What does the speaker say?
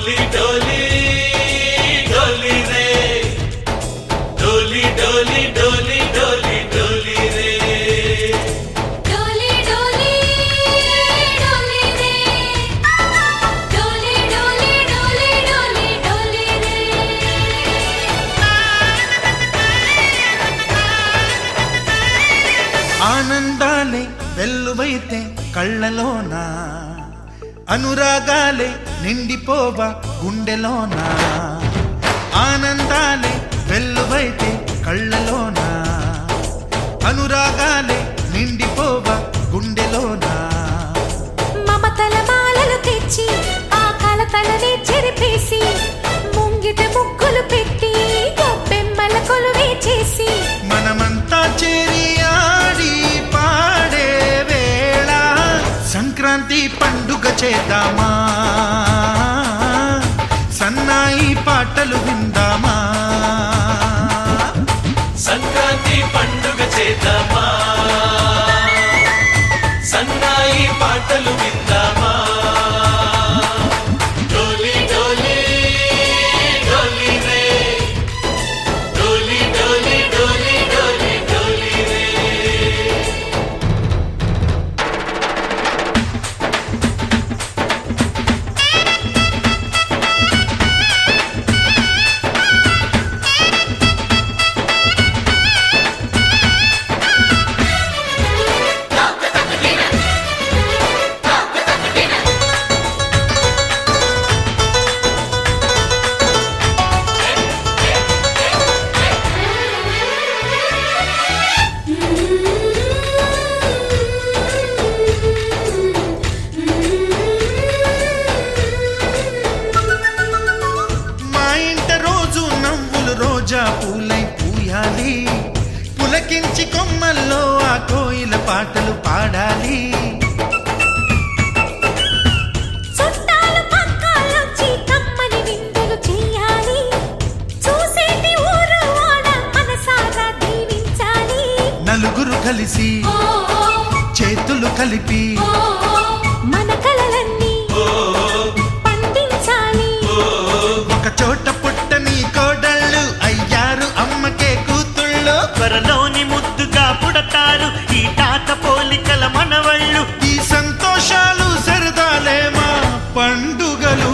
डोली डोली डोली रे डोली डोली डोली डोली डोली रे डोली डोली डोली रे डोली डोली डोली डोली डोली रे ఆనందాలే వెల్లువైతే కళ్ళలోనా అనురాగాలే నిండిపోవా గుండెలోనా ఆనందాలే వెల్లువైతే కళ్ళలోనా అనురాగాలే నిండిపోవా గుండెలోనా మమతల మాలలు తెచ్చి ఆ కలతలనే చెరిపేసి ముంగిట ముగ్గులు పెట్టి గొప్పెమ్మల కొలువే చేసి మనమంతా చేరి ఆడి పాడే వేళ సంక్రాంతి పండుగ చేద్దామా సన్నాయి పాటలు విందామా సంక్రాంతి పండుగ చేద్దామా సన్నాయి పాటలు విందామా డోలి డోలి డోలి రే డోలి డోలి డోలి డోలి డోలి రే మా ఇంట రోజు నవ్వులు రోజా పూలై పూయాలి పులకించి కొమ్మల్లో ఆ కోయిల పాటలు పాడాలి చుట్టాలు పక్కాలొచ్చి కమ్మని విందులు చెయ్యాలి చూసేటి ఊరు వాడ మనసారా దీవించాలి నలుగురు కలిసి చేతులు కలిపి మన కలలన్నీ పండించాలి ఒక చోట పుట్టని కోడళ్ళు అయ్యారు అమ్మకే కూతుళ్ళు త్వరలోని ముద్దుగా పుడతారు ఈ తాత పోలికల మనవళ్ళు ఈ సంతోషాలు సరదాలే మా పండుగలు